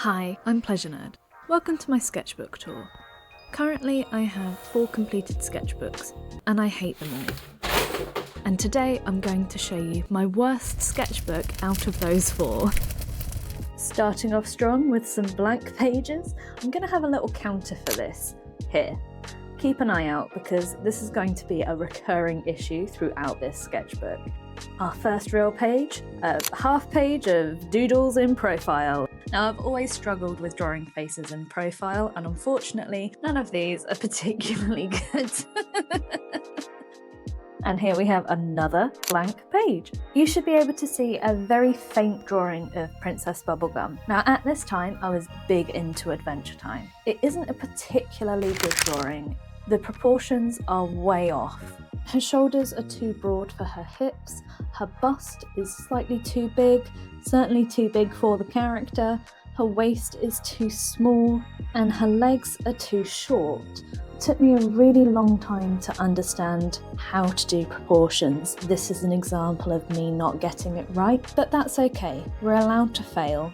Hi, I'm Pleasure Nerd. Welcome to my sketchbook tour. Currently, I have 4 completed sketchbooks, and I hate them all. And today, I'm going to show you my worst sketchbook out of those 4. Starting off strong with some blank pages, I'm going to have a little counter for this here. Keep an eye out because this is going to be a recurring issue throughout this sketchbook. Our first real page, a half page of doodles in profile. Now, I've always struggled with drawing faces in profile, and unfortunately, none of these are particularly good. And here we have another blank page. You should be able to see a very faint drawing of Princess Bubblegum. Now, at this time, I was big into Adventure Time. It isn't a particularly good drawing. The proportions are way off. Her shoulders are too broad for her hips, her bust is slightly too big, certainly too big for the character, her waist is too small, and her legs are too short. It took me a really long time to understand how to do proportions. This is an example of me not getting it right, but that's okay, we're allowed to fail.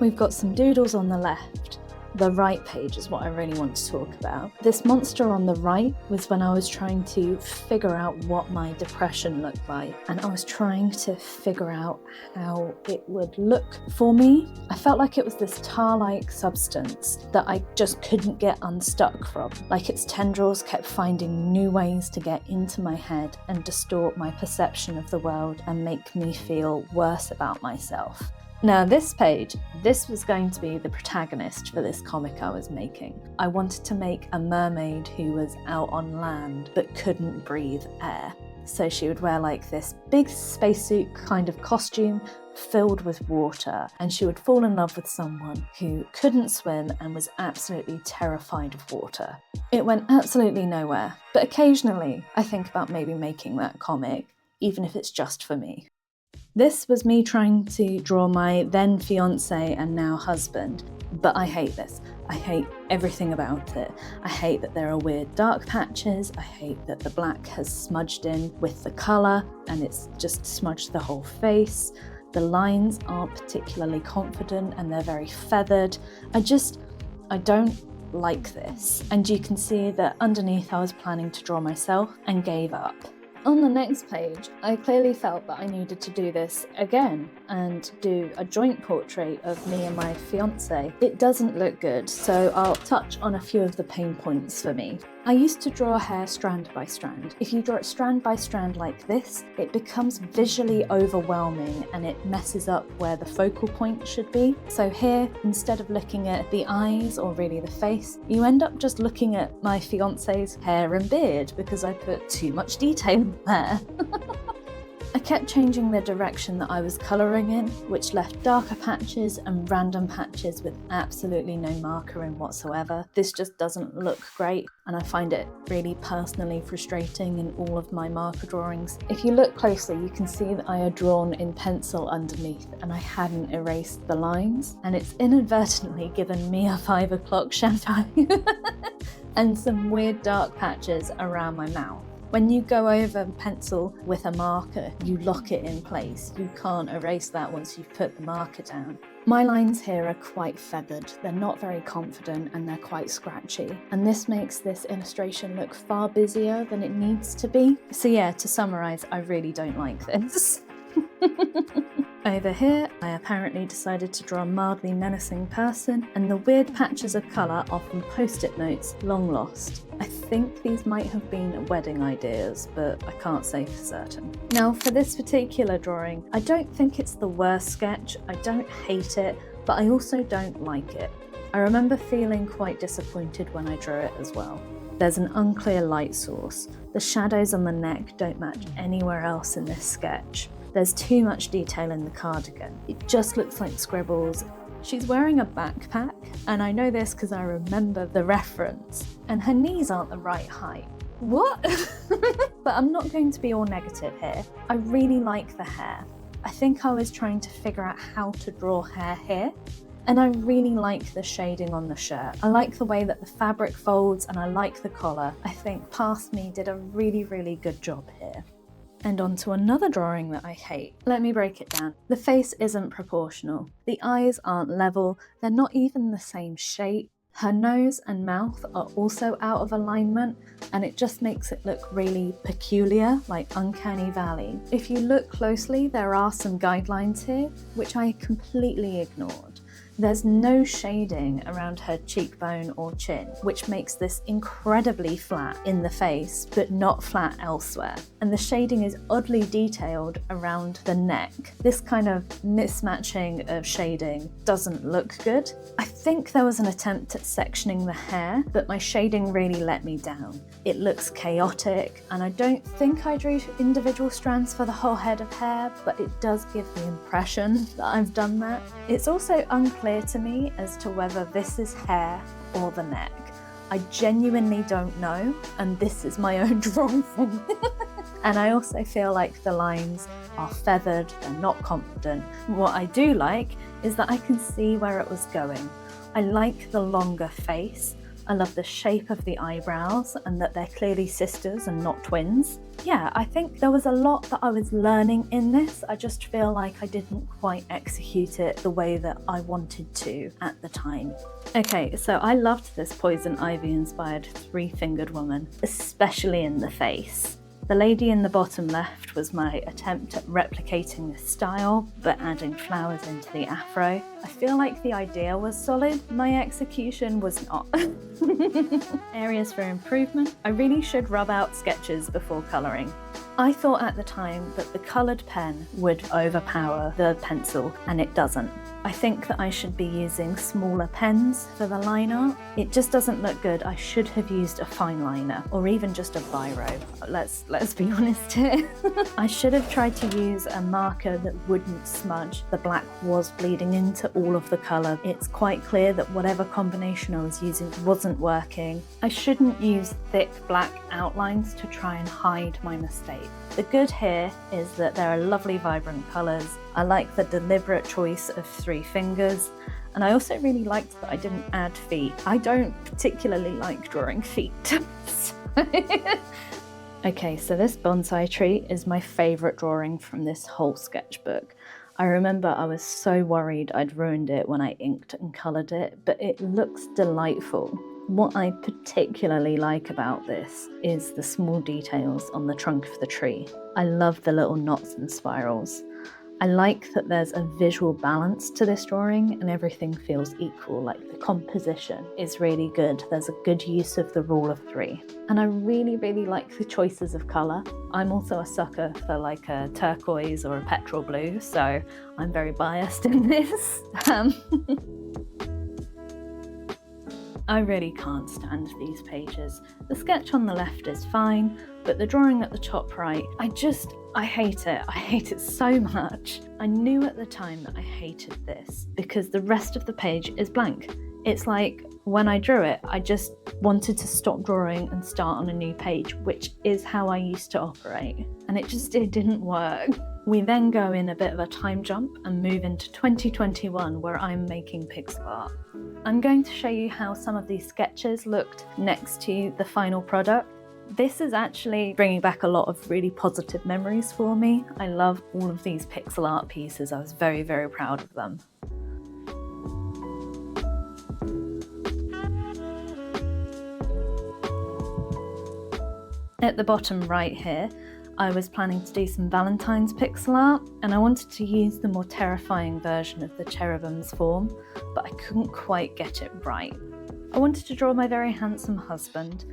We've got some doodles on the left. The right page is what I really want to talk about. This monster on the right was when I was trying to figure out what my depression looked like, and I was trying to figure out how it would look for me. I felt like it was this tar-like substance that I just couldn't get unstuck from. Like its tendrils kept finding new ways to get into my head and distort my perception of the world and make me feel worse about myself. Now this page, this was going to be the protagonist for this comic I was making. I wanted to make a mermaid who was out on land but couldn't breathe air. So she would wear like this big spacesuit kind of costume filled with water, and she would fall in love with someone who couldn't swim and was absolutely terrified of water. It went absolutely nowhere, but occasionally I think about maybe making that comic, even if it's just for me. This was me trying to draw my then fiance and now husband, but I hate this. I hate everything about it. I hate that there are weird dark patches. I hate that the black has smudged in with the colour and it's just smudged the whole face. The lines aren't particularly confident and they're very feathered. I don't like this. And you can see that underneath I was planning to draw myself and gave up. On the next page, I clearly felt that I needed to do this again and do a joint portrait of me and my fiance. It doesn't look good, so I'll touch on a few of the pain points for me. I used to draw hair strand by strand. If you draw it strand by strand like this, it becomes visually overwhelming and it messes up where the focal point should be. So here, instead of looking at the eyes or really the face, you end up just looking at my fiance's hair and beard because I put too much detail there. I kept changing the direction that I was colouring in, which left darker patches and random patches with absolutely no marker in whatsoever. This just doesn't look great, and I find it really personally frustrating in all of my marker drawings. If you look closely, you can see that I had drawn in pencil underneath and I hadn't erased the lines, and it's inadvertently given me a 5 o'clock shadow and some weird dark patches around my mouth. When you go over pencil with a marker, you lock it in place. You can't erase that once you've put the marker down. My lines here are quite feathered. They're not very confident and they're quite scratchy. And this makes this illustration look far busier than it needs to be. So yeah, to summarise, I really don't like this. Over here, I apparently decided to draw a mildly menacing person, and the weird patches of colour are from post-it notes long lost. I think these might have been wedding ideas, but I can't say for certain. Now for this particular drawing, I don't think it's the worst sketch, I don't hate it, but I also don't like it. I remember feeling quite disappointed when I drew it as well. There's an unclear light source. The shadows on the neck don't match anywhere else in this sketch. There's too much detail in the cardigan. It just looks like scribbles. She's wearing a backpack, and I know this because I remember the reference, and her knees aren't the right height. What? But I'm not going to be all negative here. I really like the hair. I think I was trying to figure out how to draw hair here, and I really like the shading on the shirt. I like the way that the fabric folds, and I like the collar. I think Past Me did a really, really good job here. And on to another drawing that I hate. Let me break it down. The face isn't proportional. The eyes aren't level. They're not even the same shape. Her nose and mouth are also out of alignment, and it just makes it look really peculiar, like uncanny valley. If you look closely, there are some guidelines here, which I completely ignored. There's no shading around her cheekbone or chin, which makes this incredibly flat in the face, but not flat elsewhere. And the shading is oddly detailed around the neck. This kind of mismatching of shading doesn't look good. I think there was an attempt at sectioning the hair, but my shading really let me down. It looks chaotic, and I don't think I drew individual strands for the whole head of hair, but it does give the impression that I've done that. It's also unclear to me as to whether this is hair or the neck. I genuinely don't know, and this is my own drawing. And I also feel like the lines are feathered, they're not confident. What I do like is that I can see where it was going. I like the longer face. I love the shape of the eyebrows and that they're clearly sisters and not twins. Yeah, I think there was a lot that I was learning in this. I just feel like I didn't quite execute it the way that I wanted to at the time. Okay, so I loved this Poison Ivy inspired three-fingered woman, especially in the face. The lady in the bottom left was my attempt at replicating this style, but adding flowers into the afro. I feel like the idea was solid, my execution was not. Areas for improvement. I really should rub out sketches before colouring. I thought at the time that the coloured pen would overpower the pencil, and it doesn't. I think that I should be using smaller pens for the line art. It just doesn't look good. I should have used a fine liner or even just a biro. Let's be honest here. I should have tried to use a marker that wouldn't smudge. The black was bleeding into all of the colour. It's quite clear that whatever combination I was using wasn't working. I shouldn't use thick black outlines to try and hide my mistake. The good here is that there are lovely vibrant colours. I like the deliberate choice of three fingers, and I also really liked that I didn't add feet. I don't particularly like drawing feet. Okay, so this bonsai tree is my favourite drawing from this whole sketchbook. I remember I was so worried I'd ruined it when I inked and coloured it, but it looks delightful. What I particularly like about this is the small details on the trunk of the tree. I love the little knots and spirals. I like that there's a visual balance to this drawing and everything feels equal, like the composition is really good. There's a good use of the rule of three. And I really, really like the choices of colour. I'm also a sucker for like a turquoise or a petrol blue, so I'm very biased in this. I really can't stand these pages. The sketch on the left is fine, but the drawing at the top right, I hate it. I hate it so much. I knew at the time that I hated this because the rest of the page is blank. It's like when I drew it, I just wanted to stop drawing and start on a new page, which is how I used to operate. And it didn't work. We then go in a bit of a time jump and move into 2021 where I'm making pixel art. I'm going to show you how some of these sketches looked next to the final product. This is actually bringing back a lot of really positive memories for me. I love all of these pixel art pieces. I was very, very proud of them. At the bottom right here, I was planning to do some Valentine's pixel art, and I wanted to use the more terrifying version of the cherubim's form, but I couldn't quite get it right. I wanted to draw my very handsome husband.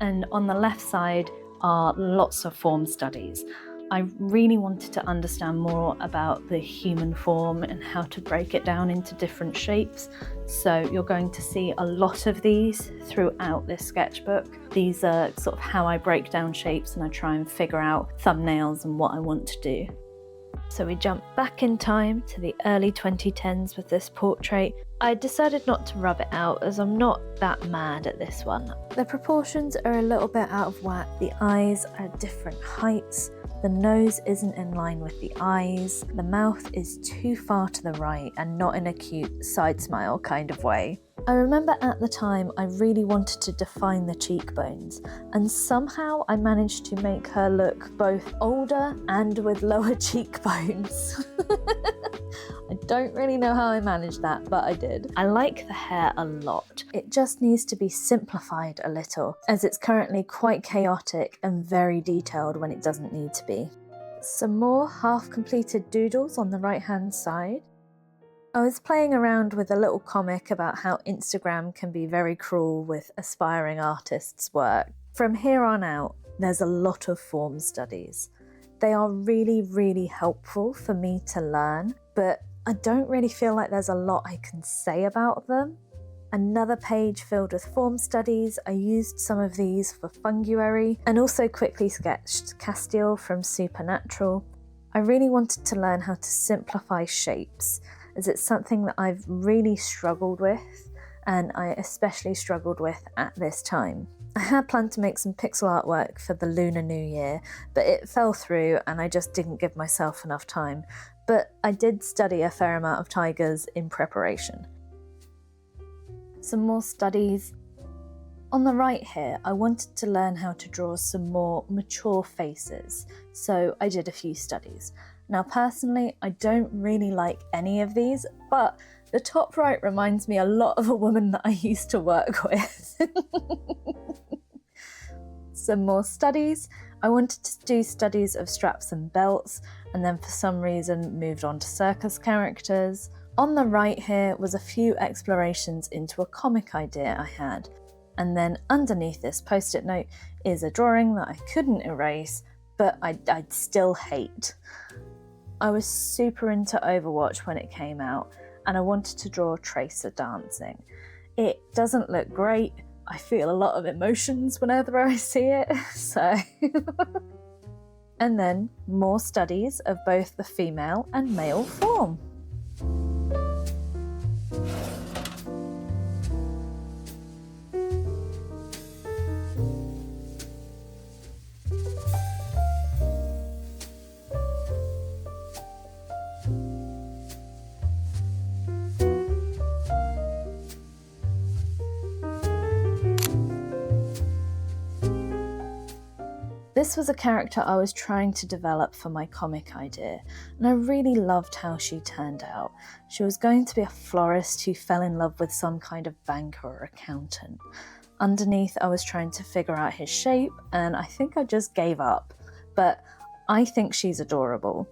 And on the left side are lots of form studies. I really wanted to understand more about the human form and how to break it down into different shapes. So you're going to see a lot of these throughout this sketchbook. These are sort of how I break down shapes and I try and figure out thumbnails and what I want to do. So we jump back in time to the early 2010s with this portrait. I decided not to rub it out as I'm not that mad at this one. The proportions are a little bit out of whack. The eyes are different heights. The nose isn't in line with the eyes. The mouth is too far to the right and not in a cute side smile kind of way. I remember at the time I really wanted to define the cheekbones, and somehow I managed to make her look both older and with lower cheekbones. I don't really know how I managed that, but I did. I like the hair a lot. It just needs to be simplified a little, as it's currently quite chaotic and very detailed when it doesn't need to be. Some more half-completed doodles on the right-hand side. I was playing around with a little comic about how Instagram can be very cruel with aspiring artists' work. From here on out, there's a lot of form studies. They are really, really helpful for me to learn, but I don't really feel like there's a lot I can say about them. Another page filled with form studies. I used some of these for funguary and also quickly sketched Castiel from Supernatural. I really wanted to learn how to simplify shapes, as it's something that I've really struggled with, and I especially struggled with at this time. I had planned to make some pixel artwork for the Lunar New Year, but it fell through and I just didn't give myself enough time. But I did study a fair amount of tigers in preparation. Some more studies. On the right here, I wanted to learn how to draw some more mature faces, so I did a few studies. Now personally, I don't really like any of these, but the top right reminds me a lot of a woman that I used to work with. Some more studies. I wanted to do studies of straps and belts, and then for some reason moved on to circus characters. On the right here was a few explorations into a comic idea I had. And then underneath this post-it note is a drawing that I couldn't erase, but I'd still hate. I was super into Overwatch when it came out, and I wanted to draw Tracer dancing. It doesn't look great. I feel a lot of emotions whenever I see it, so... And then more studies of both the female and male form. This was a character I was trying to develop for my comic idea, and I really loved how she turned out. She was going to be a florist who fell in love with some kind of banker or accountant. Underneath, I was trying to figure out his shape, and I think I just gave up. But I think she's adorable.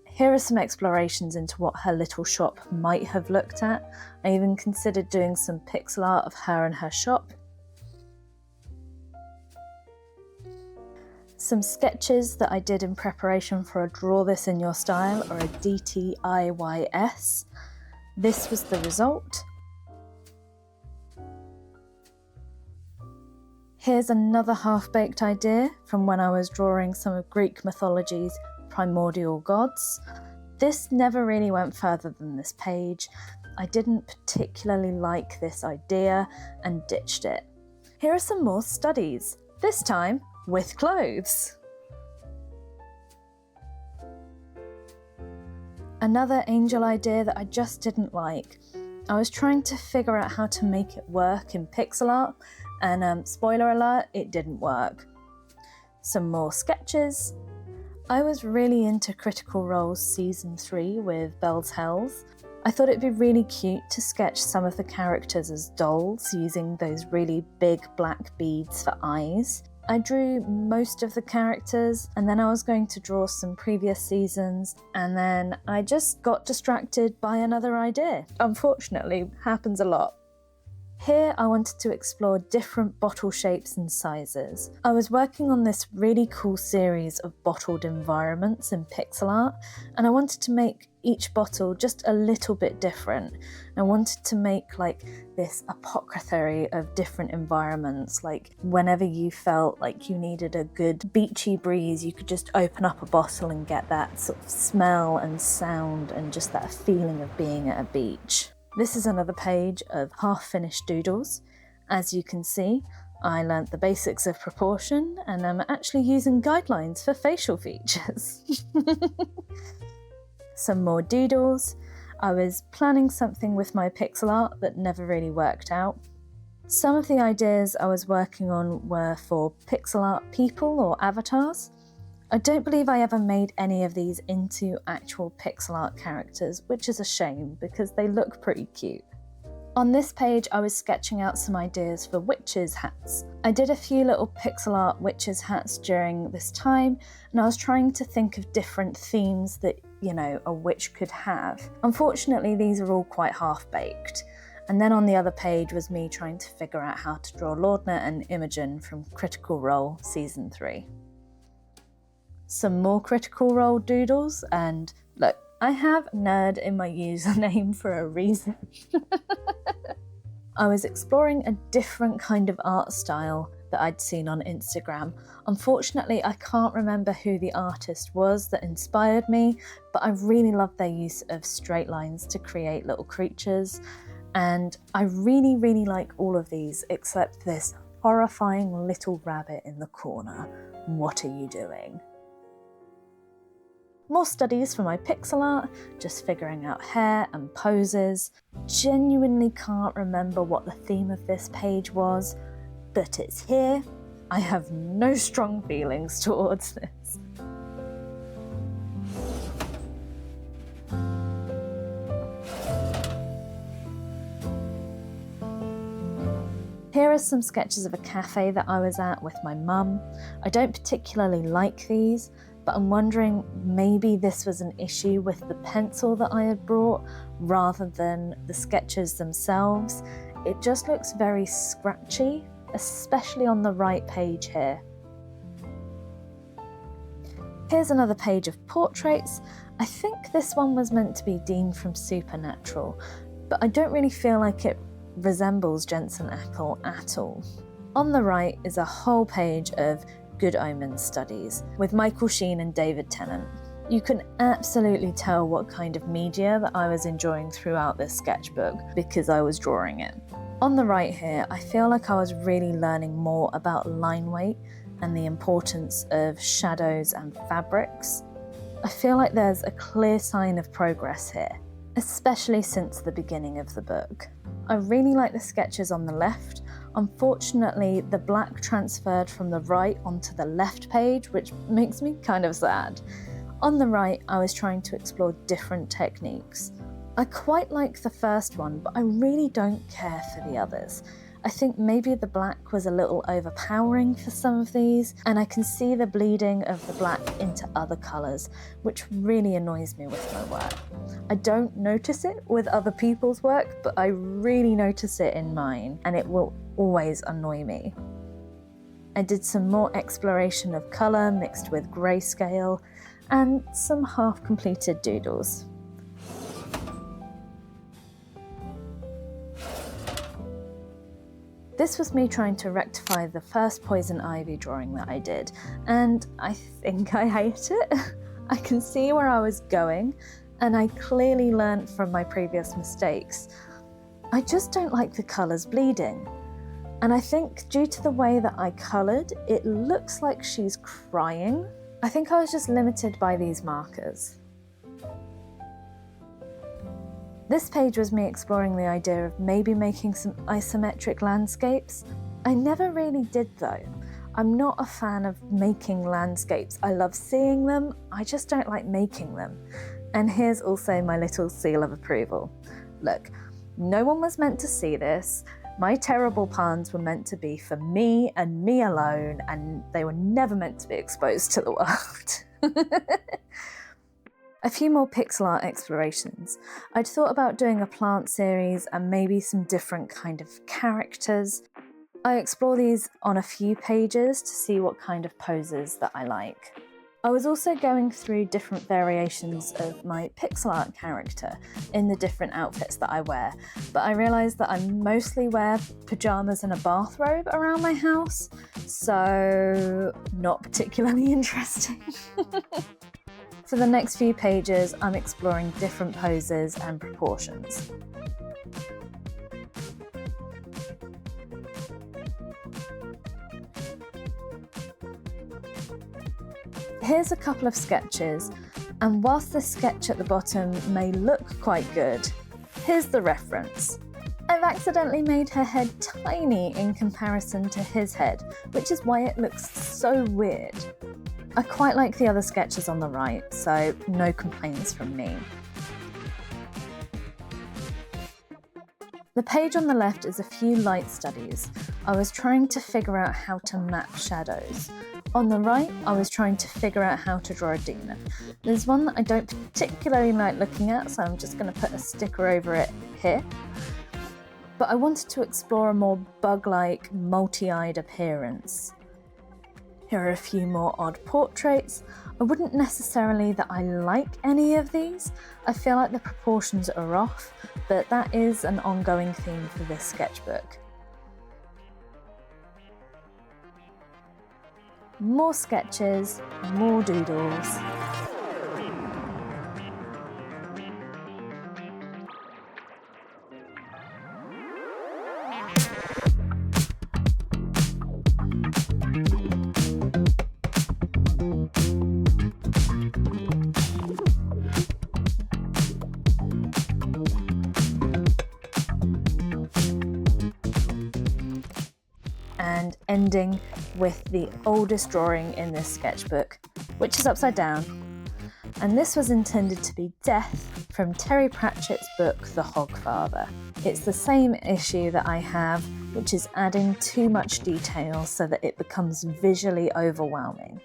Here are some explorations into what her little shop might have looked at. I even considered doing some pixel art of her and her shop. Some sketches that I did in preparation for a Draw This in Your Style or a DTIYS. This was the result. Here's another half-baked idea from when I was drawing some of Greek mythology's primordial gods. This never really went further than this page. I didn't particularly like this idea and ditched it. Here are some more studies, this time with clothes. Another angel idea that I just didn't like. I was trying to figure out how to make it work in pixel art, and spoiler alert, it didn't work. Some more sketches. I was really into Critical Role's Season 3 with Belle's Hells. I thought it'd be really cute to sketch some of the characters as dolls using those really big black beads for eyes. I drew most of the characters, and then I was going to draw some previous seasons, and then I just got distracted by another idea. Unfortunately, happens a lot. Here I wanted to explore different bottle shapes and sizes. I was working on this really cool series of bottled environments in pixel art, and I wanted to make each bottle just a little bit different. I wanted to make like this apothecary of different environments, like whenever you felt like you needed a good beachy breeze, you could just open up a bottle and get that sort of smell and sound and just that feeling of being at a beach. This is another page of half-finished doodles. As you can see, I learnt the basics of proportion, and I'm actually using guidelines for facial features. Some more doodles. I was planning something with my pixel art that never really worked out. Some of the ideas I was working on were for pixel art people or avatars. I don't believe I ever made any of these into actual pixel art characters, which is a shame because they look pretty cute. On this page, I was sketching out some ideas for witches' hats. I did a few little pixel art witches' hats during this time, and I was trying to think of different themes that, a witch could have. Unfortunately, these are all quite half-baked. And then on the other page was me trying to figure out how to draw Lordna and Imogen from Critical Role Season 3. Some more Critical Role doodles, and look, I have nerd in my username for a reason. I was exploring a different kind of art style that I'd seen on Instagram. Unfortunately, I can't remember who the artist was that inspired me, but I really loved their use of straight lines to create little creatures. And I really, really like all of these, except this horrifying little rabbit in the corner. What are you doing? More studies for my pixel art, just figuring out hair and poses. Genuinely can't remember what the theme of this page was, but it's here. I have no strong feelings towards this. Here are some sketches of a cafe that I was at with my mum. I don't particularly like these, but I'm wondering maybe this was an issue with the pencil that I had brought rather than the sketches themselves. It just looks very scratchy, especially on the right page here. Here's another page of portraits. I think this one was meant to be Dean from Supernatural, but I don't really feel like it resembles Jensen Ackles at all. On the right is a whole page of Good Omens studies with Michael Sheen and David Tennant. You can absolutely tell what kind of media that I was enjoying throughout this sketchbook because I was drawing it. On the right here, I feel like I was really learning more about line weight and the importance of shadows and fabrics. I feel like there's a clear sign of progress here, especially since the beginning of the book. I really like the sketches on the left. Unfortunately, the black transferred from the right onto the left page, which makes me kind of sad. On the right, I was trying to explore different techniques. I quite like the first one, but I really don't care for the others. I think maybe the black was a little overpowering for some of these, and I can see the bleeding of the black into other colours, which really annoys me with my work. I don't notice it with other people's work, but I really notice it in mine, and it will always annoy me. I did some more exploration of colour mixed with grayscale, and some half-completed doodles. This was me trying to rectify the first poison ivy drawing that I did, and I think I hate it. I can see where I was going, and I clearly learnt from my previous mistakes. I just don't like the colours bleeding. And I think due to the way that I coloured, it looks like she's crying. I think I was just limited by these markers. This page was me exploring the idea of maybe making some isometric landscapes. I never really did though. I'm not a fan of making landscapes. I love seeing them, I just don't like making them. And here's also my little seal of approval. Look, no one was meant to see this. My terrible puns were meant to be for me and me alone, and they were never meant to be exposed to the world. A few more pixel art explorations. I'd thought about doing a plant series and maybe some different kind of characters. I explore these on a few pages to see what kind of poses that I like. I was also going through different variations of my pixel art character in the different outfits that I wear, but I realised that I mostly wear pyjamas and a bathrobe around my house, so not particularly interesting. For the next few pages, I'm exploring different poses and proportions. Here's a couple of sketches, And whilst the sketch at the bottom may look quite good, here's the reference. I've accidentally made her head tiny in comparison to his head, which is why it looks so weird. I quite like the other sketches on the right, so no complaints from me. The page on the left is a few light studies. I was trying to figure out how to map shadows. On the right, I was trying to figure out how to draw a demon. There's one that I don't particularly like looking at, so I'm just going to put a sticker over it here. But I wanted to explore a more bug-like, multi-eyed appearance. Here are a few more odd portraits. I wouldn't necessarily that I like any of these. I feel like the proportions are off, but that is an ongoing theme for this sketchbook. More sketches, more doodles. And ending with the oldest drawing in this sketchbook, which is upside down. And this was intended to be Death from Terry Pratchett's book, The Hogfather. It's the same issue that I have, which is adding too much detail so that it becomes visually overwhelming.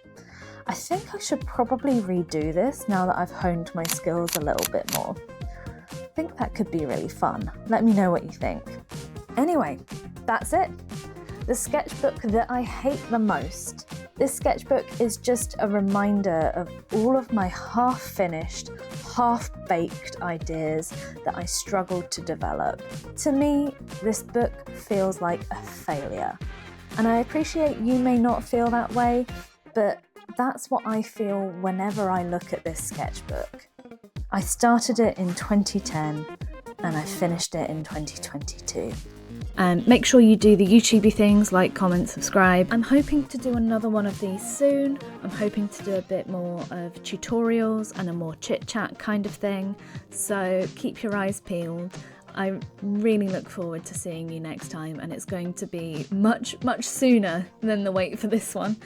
I think I should probably redo this now that I've honed my skills a little bit more. I think that could be really fun. Let me know what you think. Anyway, that's it. The sketchbook that I hate the most. This sketchbook is just a reminder of all of my half-finished, half-baked ideas that I struggled to develop. To me, this book feels like a failure. And I appreciate you may not feel that way, but that's what I feel whenever I look at this sketchbook. I started it in 2010 and I finished it in 2022. And make sure you do the YouTubey things like comment, subscribe. I'm hoping to do another one of these soon. I'm hoping to do a bit more of tutorials and a more chit chat kind of thing. So keep your eyes peeled. I really look forward to seeing you next time, and it's going to be much, much sooner than the wait for this one.